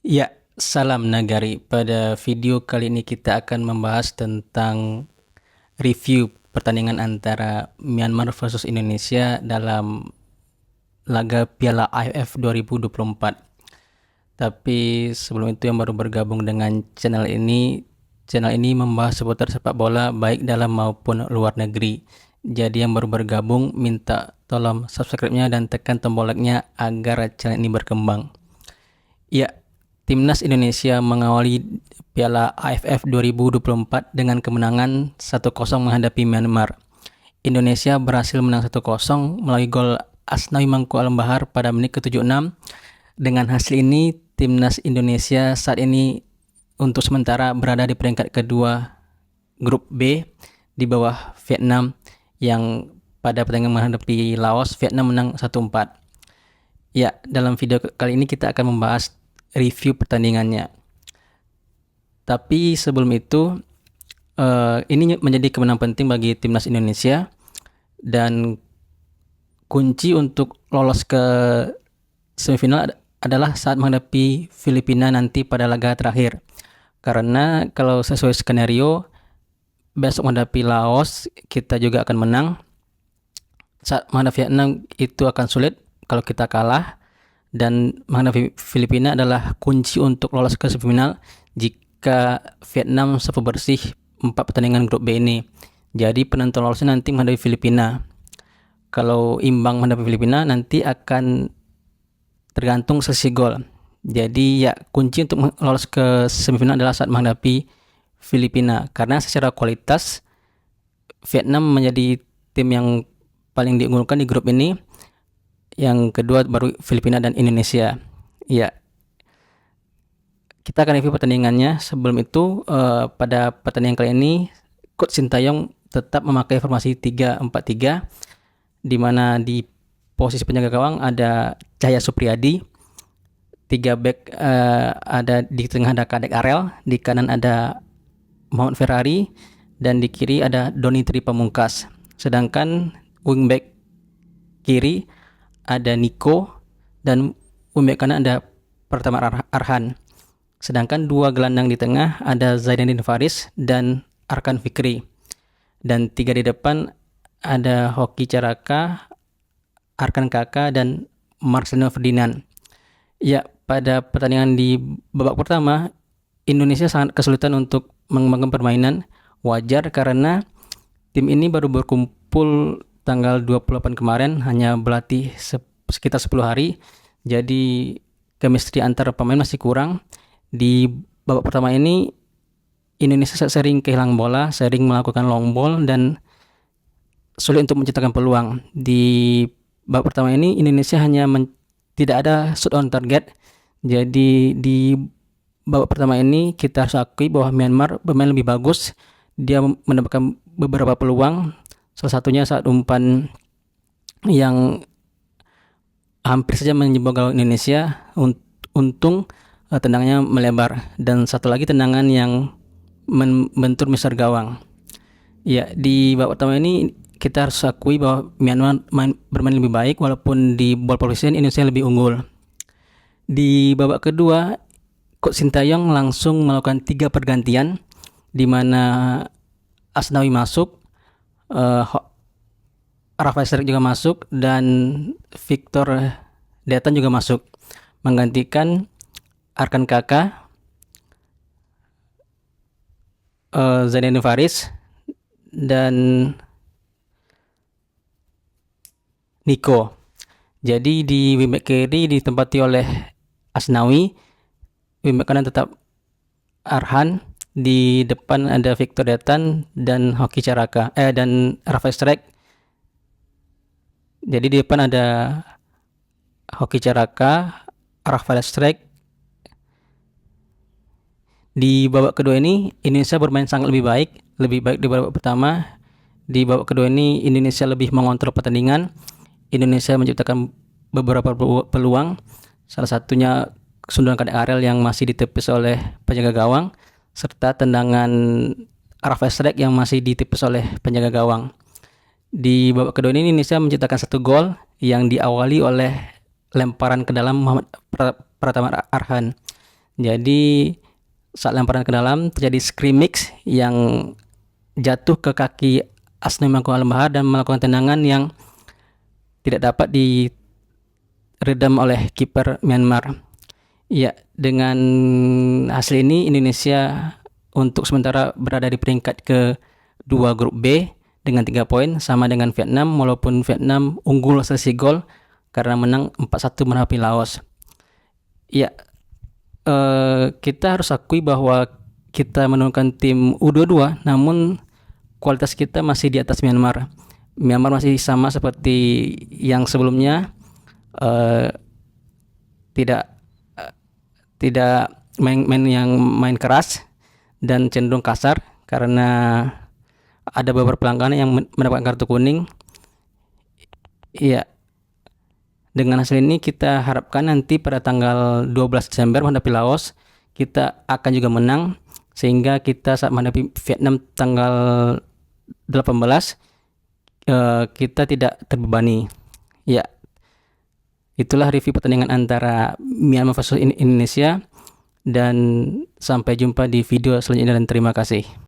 Ya, salam Nagari. Pada video kali ini kita akan membahas tentang review pertandingan antara Myanmar versus Indonesia dalam laga Piala AFF 2024. Tapi sebelum itu yang baru bergabung dengan channel ini membahas seputar sepak bola baik dalam maupun luar negeri. Jadi yang baru bergabung minta tolong subscribe-nya dan tekan tombol like-nya agar channel ini berkembang. Ya, Timnas Indonesia mengawali Piala AFF 2024 dengan kemenangan 1-0 menghadapi Myanmar. Indonesia berhasil menang 1-0 melalui gol Asnawi Mangku Alam Bahar pada menit ke-76. Dengan hasil ini, Timnas Indonesia saat ini untuk sementara berada di peringkat kedua grup B di bawah Vietnam yang pada pertandingan menghadapi Laos, Vietnam menang 1-4. Ya, dalam video kali ini kita akan membahas review pertandingannya. Tapi sebelum itu, ini menjadi kemenangan penting bagi Timnas Indonesia dan kunci untuk lolos ke semifinal adalah saat menghadapi Filipina nanti pada laga terakhir. Karena kalau sesuai skenario, besok menghadapi Laos kita juga akan menang. Saat menghadapi Vietnam itu akan sulit kalau kita kalah, dan menghadapi Filipina adalah kunci untuk lolos ke semifinal jika Vietnam sapu bersih 4 pertandingan grup B ini. Jadi penentu lolosnya nanti menghadapi Filipina. Kalau imbang menghadapi Filipina nanti akan tergantung selisih gol. Jadi ya, kunci untuk lolos ke semifinal adalah saat menghadapi Filipina, karena secara kualitas Vietnam menjadi tim yang paling diunggulkan di grup ini. Yang kedua baru Filipina dan Indonesia. Ya, kita akan review pertandingannya. Sebelum itu, pada pertandingan kali ini Coach Sintayong tetap memakai formasi 3-4-3, di mana di posisi penjaga gawang ada Cahya Supriyadi, 3 back ada di tengah ada Kadek Arel, di kanan ada Muhammad Ferrari, dan di kiri ada Doni Tri Pamungkas. Sedangkan wingback kiri ada Nico dan wingback kanan ada Pratama Arhan. Sedangkan 2 gelandang di tengah ada Zainuddin Faris dan Arkan Fikri. Dan 3 di depan ada Hoki Caraka, Arkan Kaka, dan Marcelino Ferdinand. Ya, pada pertandingan di babak pertama, Indonesia sangat kesulitan untuk mengembangkan permainan. Wajar karena tim ini baru berkumpul tanggal 28 kemarin, hanya berlatih sekitar 10 hari. Jadi chemistry antara pemain masih kurang. Di babak pertama ini Indonesia sering kehilangan bola, sering melakukan long ball dan sulit untuk menciptakan peluang. Di babak pertama ini Indonesia hanya tidak ada shoot on target. Jadi di babak pertama ini kita harus akui bahwa Myanmar bermain lebih bagus. Dia mendapatkan beberapa peluang, salah satunya saat umpan yang hampir saja menjebol gawang Indonesia. Untung tendangannya melebar, dan satu lagi tendangan yang membentur misar gawang. Ya, di babak pertama ini kita harus akui bahwa Myanmar bermain lebih baik, walaupun di ball possession Indonesia lebih unggul. Di babak kedua, Coach Sintayong langsung melakukan 3 pergantian, di mana Asnawi masuk, Rafael Strike juga masuk, dan Victor Detan juga masuk, menggantikan Arkan Kaka, Zainuddin Faris, dan Nico. Jadi di wingback kiri ditempati oleh Asnawi, wingback kanan tetap Arhan, di depan ada Victor Detan dan Hoki Caraka dan Rafael Strike. Jadi di depan ada Hoki Caraka, Rafael Strike. Di babak kedua ini Indonesia bermain sangat lebih baik di babak pertama. Di babak kedua ini Indonesia lebih mengontrol pertandingan. Indonesia menciptakan beberapa peluang, salah satunya sundulan Kadek Arel yang masih ditepis oleh penjaga gawang, serta tendangan Rafael Strike yang masih ditepis oleh penjaga gawang. Di babak kedua ini Indonesia menciptakan 1 gol yang diawali oleh lemparan ke dalam Muhammad Pratama Arhan. Jadi saat lemparan ke dalam terjadi scrimmage yang jatuh ke kaki Asnawi Mangkualam Bahar dan melakukan tendangan yang tidak dapat diredam oleh kiper Myanmar. Ya, dengan hasil ini Indonesia untuk sementara berada di peringkat kedua grup B dengan 3 poin sama dengan Vietnam, walaupun Vietnam unggul selisih gol karena menang 4-1 menghadapi Laos. Ya, kita harus akui bahwa kita menurunkan tim U22, namun kualitas kita masih di atas Myanmar. Myanmar masih sama seperti yang sebelumnya, tidak main keras dan cenderung kasar karena ada beberapa pelanggaran yang mendapatkan kartu kuning. Iya, dengan hasil ini kita harapkan nanti pada tanggal 12 Desember menghadapi Laos kita akan juga menang, sehingga kita saat menghadapi Vietnam tanggal 18 kita tidak terbebani. Ya, itulah review pertandingan antara Myanmar versus Indonesia, dan sampai jumpa di video selanjutnya dan terima kasih.